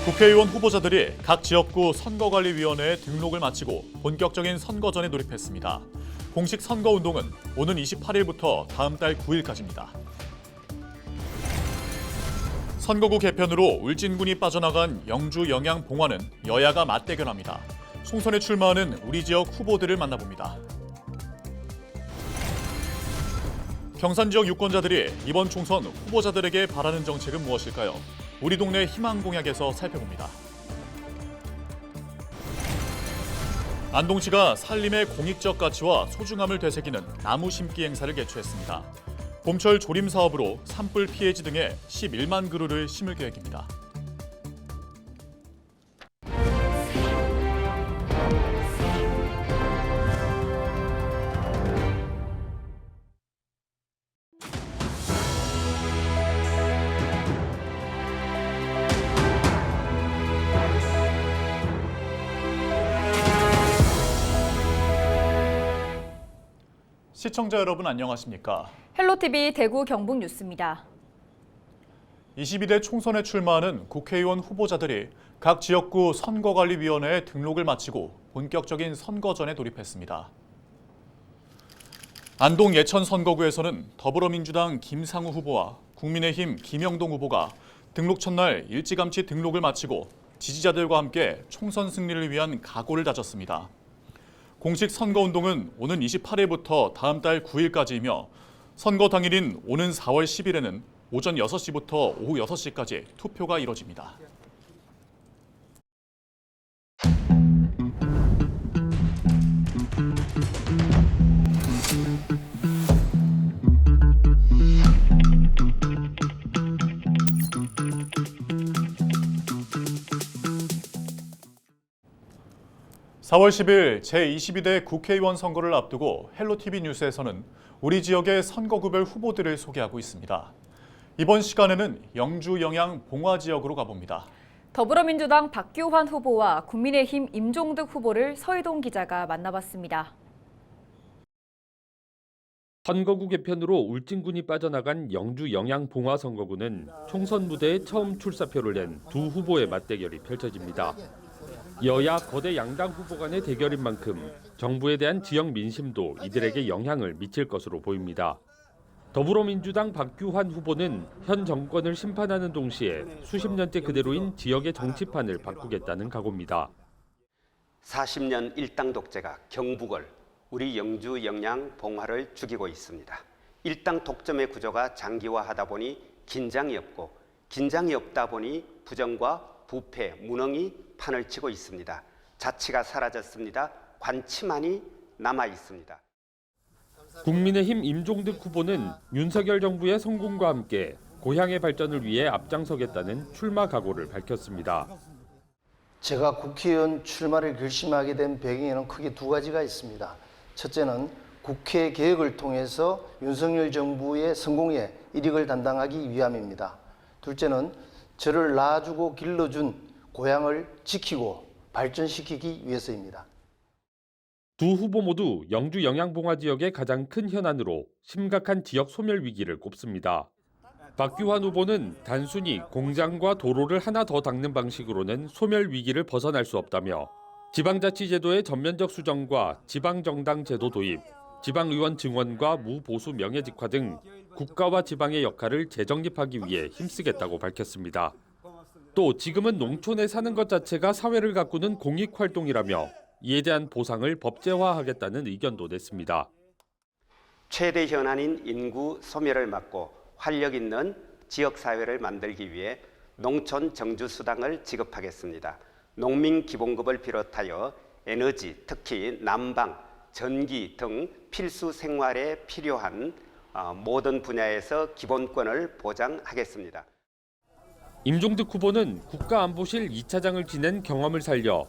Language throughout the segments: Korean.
국회의원 후보자들이 각 지역구 선거관리위원회에 등록을 마치고 본격적인 선거전에 돌입했습니다. 공식 선거운동은 오는 28일부터 다음 달 9일까지입니다. 선거구 개편으로 울진군이 빠져나간 영주 영양 봉화는 여야가 맞대결합니다. 총선에 출마하는 우리 지역 후보들을 만나봅니다. 경산 지역 유권자들이 이번 총선 후보자들에게 바라는 정책은 무엇일까요? 우리 동네 희망 공약에서 살펴봅니다. 안동시가 산림의 공익적 가치와 소중함을 되새기는 나무 심기 행사를 개최했습니다. 봄철 조림 사업으로 산불 피해지 등에 11만 그루를 심을 계획입니다. 시청자 여러분 안녕하십니까? 헬로티비 대구 경북 뉴스입니다. 22대 총선에 출마하는 국회의원 후보자들이 각 지역구 선거관리위원회에 등록을 마치고 본격적인 선거전에 돌입했습니다. 안동 예천 선거구에서는 더불어민주당 김상우 후보와 국민의힘 김영동 후보가 등록 첫날 일찌감치 등록을 마치고 지지자들과 함께 총선 승리를 위한 각오를 다졌습니다. 공식 선거운동은 오는 28일부터 다음 달 9일까지이며 선거 당일인 오는 4월 10일에는 오전 6시부터 오후 6시까지 투표가 이뤄집니다. (4월 10일) 제22대 국회의원 선거를 앞두고 헬로티비 뉴스에서는 우리 지역의 선거구별 후보들을 소개하고 있습니다. 이번 시간에는 영주 영양 봉화 지역으로 가봅니다. 더불어민주당 박규환 후보와 국민의힘 임종득 후보를 서희동 기자가 만나봤습니다. 선거구 개편으로 울진군이 빠져나간 영주 영양 봉화 선거구는 총선 무대에 처음 출사표를 낸 두 후보의 맞대결이 펼쳐집니다. 여야 거대 양당 후보 간의 대결인 만큼 정부에 대한 지역 민심도 이들에게 영향을 미칠 것으로 보입니다. 더불어민주당 박규환 후보는 현 정권을 심판하는 동시에 수십 년째 그대로인 지역의 정치판을 바꾸겠다는 각오입니다. 40년 일당 독재가 경북을, 우리 영주 영양 봉화를 죽이고 있습니다. 일당 독점의 구조가 장기화하다 보니 긴장이 없고, 긴장이 없다 보니 부정과 부패, 무능이 판을 치고 있습니다. 자치가 사라졌습니다. 관치만이 남아 있습니다. 국민의힘 임종득 후보는 윤석열 정부의 성공과 함께 고향의 발전을 위해 앞장서겠다는 출마 각오를 밝혔습니다. 제가 국회의원 출마를 결심하게 된 배경에는 크게 두 가지가 있습니다. 첫째는 국회 개혁을 통해서 윤석열 정부의 성공에 일익을 담당하기 위함입니다. 둘째는 저를 낳아주고 길러준 고향을 지키고 발전시키기 위해서입니다. 두 후보 모두 영주 영양봉화 지역의 가장 큰 현안으로 심각한 지역 소멸 위기를 꼽습니다. 박규환 후보는 단순히 공장과 도로를 하나 더 닦는 방식으로는 소멸 위기를 벗어날 수 없다며 지방자치제도의 전면적 수정과 지방정당 제도 도입, 지방의원 증원과 무보수 명예직화 등 국가와 지방의 역할을 재정립하기 위해 힘쓰겠다고 밝혔습니다. 또 지금은 농촌에 사는 것 자체가 사회를 가꾸는 공익활동이라며 이에 대한 보상을 법제화하겠다는 의견도 냈습니다. 최대 현안인 인구 소멸을 막고 활력 있는 지역사회를 만들기 위해 농촌 정주수당을 지급하겠습니다. 농민 기본급을 비롯하여 에너지, 특히 난방, 전기 등 필수 생활에 필요한 모든 분야에서 기본권을 보장하겠습니다. 임종득 후보는 국가안보실 2차장을 지낸 경험을 살려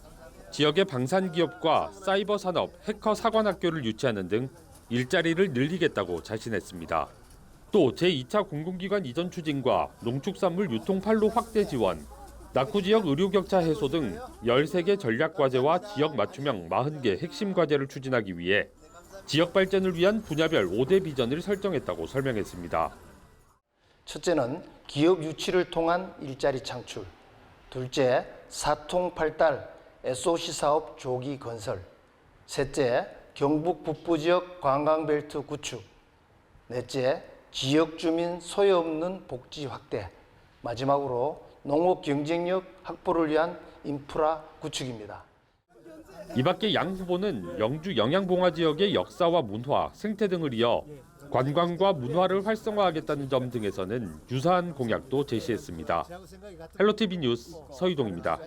지역의 방산기업과 사이버 산업, 해커 사관학교를 유치하는 등 일자리를 늘리겠다고 자신했습니다. 또 제2차 공공기관 이전 추진과 농축산물 유통판로 확대 지원, 낙후 지역 의료 격차 해소 등 13개 전략 과제와 지역 맞춤형 40개 핵심 과제를 추진하기 위해 지역 발전을 위한 분야별 5대 비전을 설정했다고 설명했습니다. 첫째는 기업 유치를 통한 일자리 창출, 둘째, 사통팔달 SOC 사업 조기 건설. 셋째, 경북 북부 지역 관광벨트 구축. 넷째, 지역 주민 소외 없는 복지 확대. 마지막으로 농업 경쟁력 확보를 위한 인프라 구축입니다. 이 밖에 양 후보는 영주 영양봉화 지역의 역사와 문화, 생태 등을 이어 관광과 문화를 활성화하겠다는 점 등에서는 유사한 공약도 제시했습니다. 헬로티비 뉴스 서희동입니다.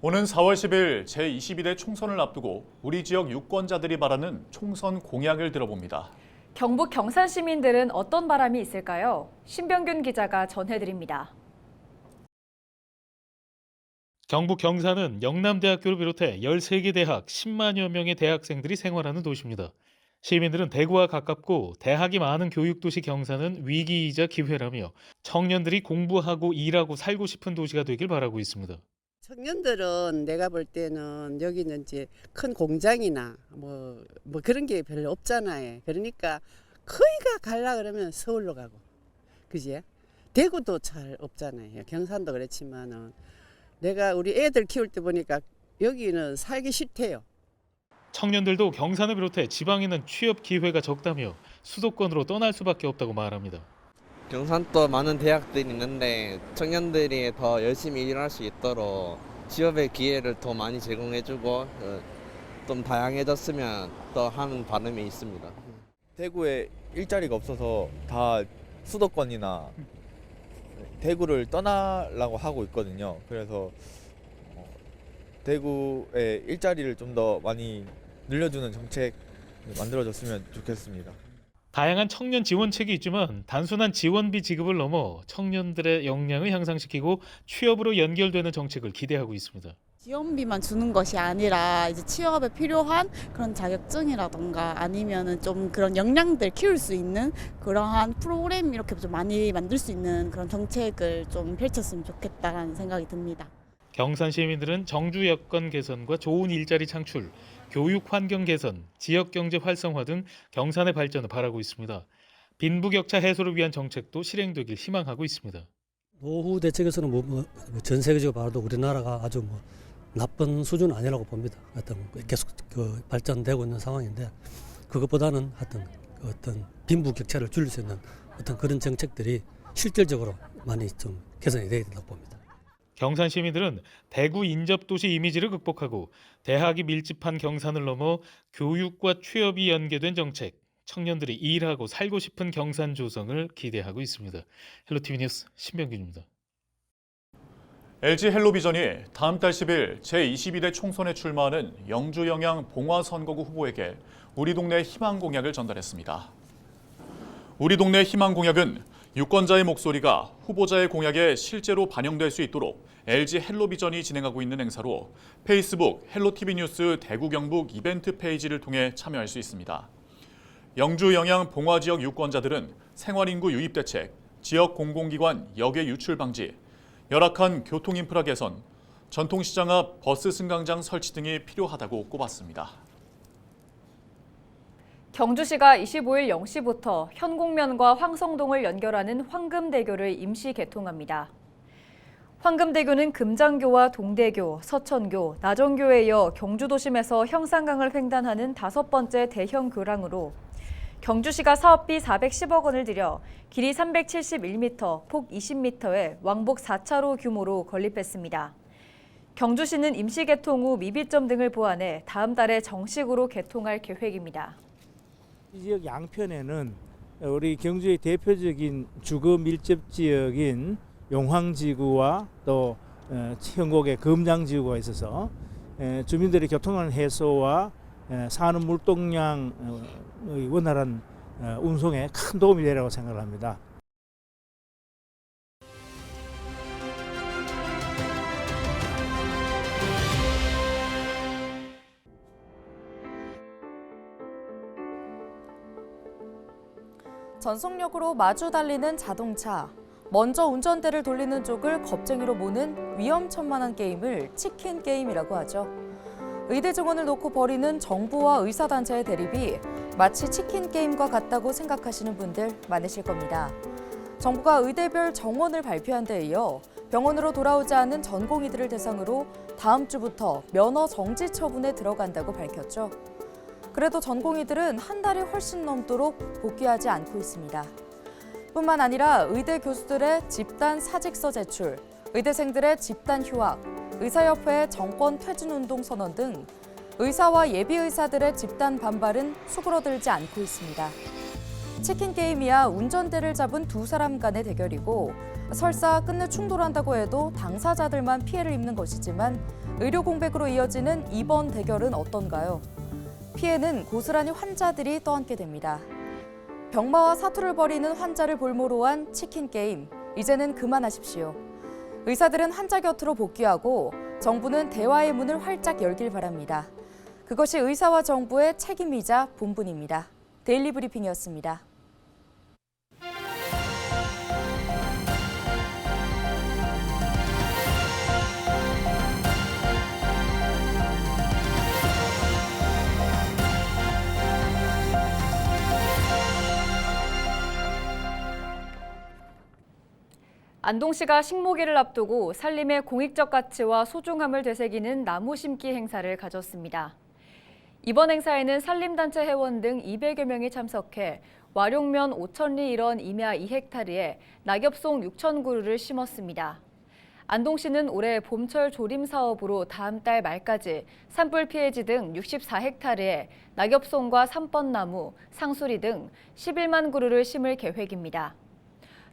오는 4월 10일 제22대 총선을 앞두고 우리 지역 유권자들이 바라는 총선 공약을 들어봅니다. 경북 경산 시민들은 어떤 바람이 있을까요? 신병균 기자가 전해드립니다. 경북 경산은 영남대학교를 비롯해 13개 대학 10만여 명의 대학생들이 생활하는 도시입니다. 시민들은 대구와 가깝고 대학이 많은 교육도시 경산은 위기이자 기회라며 청년들이 공부하고 일하고 살고 싶은 도시가 되길 바라고 있습니다. 청년들은 내가 볼 때는 여기는 이제 큰 공장이나 뭐 그런 게 별로 없잖아요. 그러니까 거기가 갈라 그러면 서울로 가고, 그지? 대구도 잘 없잖아요. 경산도 그렇지만은 내가 우리 애들 키울 때 보니까 여기는 살기 싫대요. 청년들도 경산을 비롯해 지방에는 취업 기회가 적다며 수도권으로 떠날 수밖에 없다고 말합니다. 경산도 많은 대학들이 있는데 청년들이 더 열심히 일할 수 있도록 취업의 기회를 더 많이 제공해주고 좀 다양해졌으면 더 하는 바람이 있습니다. 대구에 일자리가 없어서 다 수도권이나 대구를 떠나려고 하고 있거든요. 그래서 대구에 일자리를 좀 더 많이 늘려주는 정책 만들어졌으면 좋겠습니다. 다양한 청년 지원책이 있지만 단순한 지원비 지급을 넘어 청년들의 역량을 향상시키고 취업으로 연결되는 정책을 기대하고 있습니다. 지원비만 주는 것이 아니라 이제 취업에 필요한 그런 자격증이라던가 아니면은 좀 그런 역량들 키울 수 있는 그러한 프로그램 이렇게 좀 많이 만들 수 있는 그런 정책을 좀 펼쳤으면 좋겠다라는 생각이 듭니다. 경산 시민들은 정주 여건 개선과 좋은 일자리 창출, 교육 환경 개선, 지역 경제 활성화 등 경산의 발전을 바라고 있습니다. 빈부격차 해소를 위한 정책도 실행되길 희망하고 있습니다. 노후 대책에서는 전 세계적으로 봐도 우리나라가 아주 나쁜 수준은 아니라고 봅니다. 계속 발전되고 있는 상황인데 그것보다는 어떤 빈부격차를 줄일 수 있는 어떤 그런 정책들이 실질적으로 많이 좀 개선이 돼야 된다고 봅니다. 경산 시민들은 대구 인접도시 이미지를 극복하고 대학이 밀집한 경산을 넘어 교육과 취업이 연계된 정책, 청년들이 일하고 살고 싶은 경산 조성을 기대하고 있습니다. 헬로티비 뉴스 신병균입니다. LG 헬로비전이 다음 달 10일 제22대 총선에 출마하는 영주 영양 봉화 선거구 후보에게 우리 동네 희망 공약을 전달했습니다. 우리 동네 희망 공약은 유권자의 목소리가 후보자의 공약에 실제로 반영될 수 있도록 LG 헬로비전이 진행하고 있는 행사로 페이스북 헬로티비 뉴스 대구 경북 이벤트 페이지를 통해 참여할 수 있습니다. 영주 영양 봉화 지역 유권자들은 생활인구 유입 대책, 지역 공공기관 역의 유출 방지, 열악한 교통 인프라 개선, 전통시장 앞 버스 승강장 설치 등이 필요하다고 꼽았습니다. 경주시가 25일 0시부터 현곡면과 황성동을 연결하는 황금대교를 임시 개통합니다. 황금대교는 금장교와 동대교, 서천교, 나정교에 이어 경주도심에서 형산강을 횡단하는 5번째 대형 교량으로 경주시가 사업비 410억 원을 들여 길이 371m, 폭 20m의 왕복 4차로 규모로 건립했습니다. 경주시는 임시 개통 후 미비점 등을 보완해 다음 달에 정식으로 개통할 계획입니다. 이 지역 양편에는 우리 경주의 대표적인 주거 밀접 지역인 용황지구와 또 현곡의 금장지구가 있어서 주민들의 교통안 해소와 산업 물동량의 원활한 운송에 큰 도움이 되리라고 생각을 합니다. 전속력으로 마주 달리는 자동차. 먼저 운전대를 돌리는 쪽을 겁쟁이로 모는 위험천만한 게임을 치킨 게임이라고 하죠. 의대 증원을 놓고 벌이는 정부와 의사단체의 대립이 마치 치킨 게임과 같다고 생각하시는 분들 많으실 겁니다. 정부가 의대별 정원을 발표한 데 이어 병원으로 돌아오지 않은 전공의들을 대상으로 다음 주부터 면허 정지 처분에 들어간다고 밝혔죠. 그래도 전공의들은 한 달이 훨씬 넘도록 복귀하지 않고 있습니다. 뿐만 아니라 의대 교수들의 집단 사직서 제출, 의대생들의 집단 휴학, 의사협회의 정권 퇴진운동 선언 등 의사와 예비의사들의 집단 반발은 수그러들지 않고 있습니다. 치킨 게임이야 운전대를 잡은 두 사람 간의 대결이고 설사 끝내 충돌한다고 해도 당사자들만 피해를 입는 것이지만 의료 공백으로 이어지는 이번 대결은 어떤가요? 피해는 고스란히 환자들이 떠안게 됩니다. 병마와 사투를 벌이는 환자를 볼모로 한 치킨 게임, 이제는 그만하십시오. 의사들은 환자 곁으로 복귀하고 정부는 대화의 문을 활짝 열길 바랍니다. 그것이 의사와 정부의 책임이자 본분입니다. 데일리 브리핑이었습니다. 안동시가 식목일을 앞두고 산림의 공익적 가치와 소중함을 되새기는 나무 심기 행사를 가졌습니다. 이번 행사에는 산림단체 회원 등 200여 명이 참석해 와룡면 5,000리 일원 임야 2헥타르에 낙엽송 6,000그루를 심었습니다. 안동시는 올해 봄철 조림 사업으로 다음 달 말까지 산불 피해지 등 64헥타르에 낙엽송과 삼번나무, 상수리 등 11만 그루를 심을 계획입니다.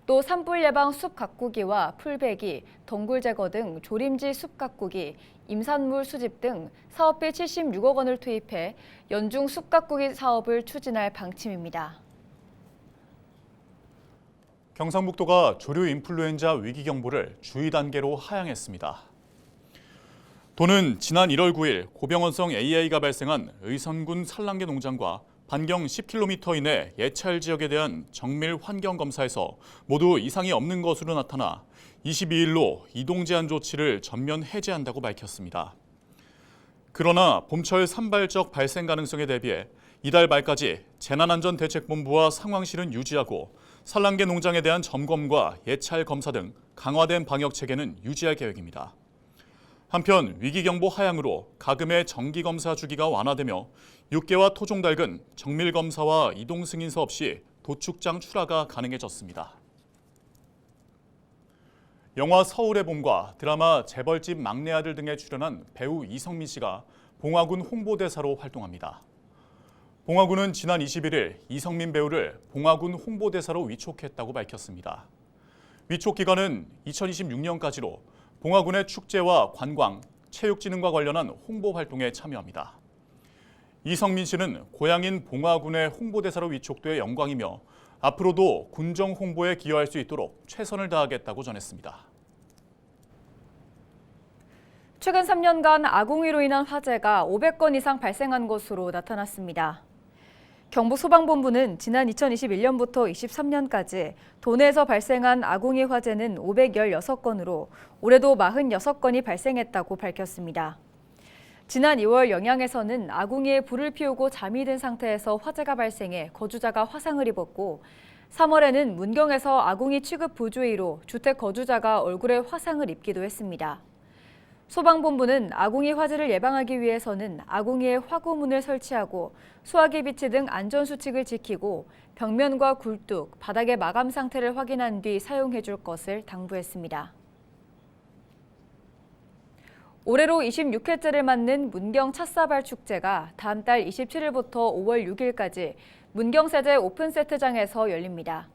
또 산불 예방 숲 가꾸기와 풀베기, 덩굴 제거 등 조림지 숲 가꾸기, 임산물 수집 등 사업비 76억 원을 투입해 연중 숲 가꾸기 사업을 추진할 방침입니다. 경상북도가 조류 인플루엔자 위기 경보를 주의 단계로 하향했습니다. 도는 지난 1월 9일 고병원성 AI가 발생한 의선군 산란계 농장과 반경 10km 이내 예찰 지역에 대한 정밀 환경 검사에서 모두 이상이 없는 것으로 나타나 22일로 이동 제한 조치를 전면 해제한다고 밝혔습니다. 그러나 봄철 산발적 발생 가능성에 대비해 이달 말까지 재난안전대책본부와 상황실은 유지하고 산란계 농장에 대한 점검과 예찰 검사 등 강화된 방역 체계는 유지할 계획입니다. 한편 위기경보 하향으로 가금의 정기검사 주기가 완화되며 육계와 토종닭은 정밀검사와 이동승인서 없이 도축장 출하가 가능해졌습니다. 영화 서울의 봄과 드라마 재벌집 막내 아들 등에 출연한 배우 이성민 씨가 봉화군 홍보대사로 활동합니다. 봉화군은 지난 21일 이성민 배우를 봉화군 홍보대사로 위촉했다고 밝혔습니다. 위촉 기간은 2026년까지로 봉화군의 축제와 관광, 체육진흥과 관련한 홍보 활동에 참여합니다. 이성민 씨는 고향인 봉화군의 홍보대사로 위촉돼 영광이며 앞으로도 군정 홍보에 기여할 수 있도록 최선을 다하겠다고 전했습니다. 최근 3년간 아궁이로 인한 화재가 500건 이상 발생한 것으로 나타났습니다. 경북소방본부는 지난 2021년부터 23년까지 도내에서 발생한 아궁이 화재는 516건으로 올해도 46건이 발생했다고 밝혔습니다. 지난 2월 영양에서는 아궁이에 불을 피우고 잠이 든 상태에서 화재가 발생해 거주자가 화상을 입었고 3월에는 문경에서 아궁이 취급 부주의로 주택 거주자가 얼굴에 화상을 입기도 했습니다. 소방본부는 아궁이 화재를 예방하기 위해서는 아궁이에 화구문을 설치하고 수화기 비치 등 안전수칙을 지키고 벽면과 굴뚝, 바닥의 마감 상태를 확인한 뒤 사용해 줄 것을 당부했습니다. 올해로 26회째를 맞는 문경 찻사발 축제가 다음 달 27일부터 5월 6일까지 문경세제 오픈세트장에서 열립니다.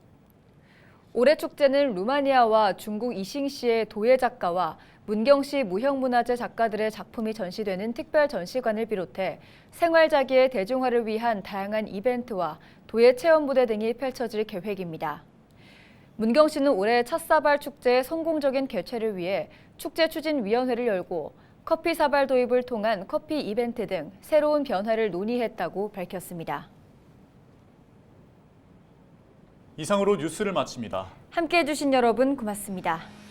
올해 축제는 루마니아와 중국 이싱시의 도예 작가와 문경시 무형문화재 작가들의 작품이 전시되는 특별 전시관을 비롯해 생활자기의 대중화를 위한 다양한 이벤트와 도예 체험 무대 등이 펼쳐질 계획입니다. 문경시는 올해 찻사발 축제의 성공적인 개최를 위해 축제추진위원회를 열고 커피 사발 도입을 통한 커피 이벤트 등 새로운 변화를 논의했다고 밝혔습니다. 이상으로 뉴스를 마칩니다. 함께해 주신 여러분 고맙습니다.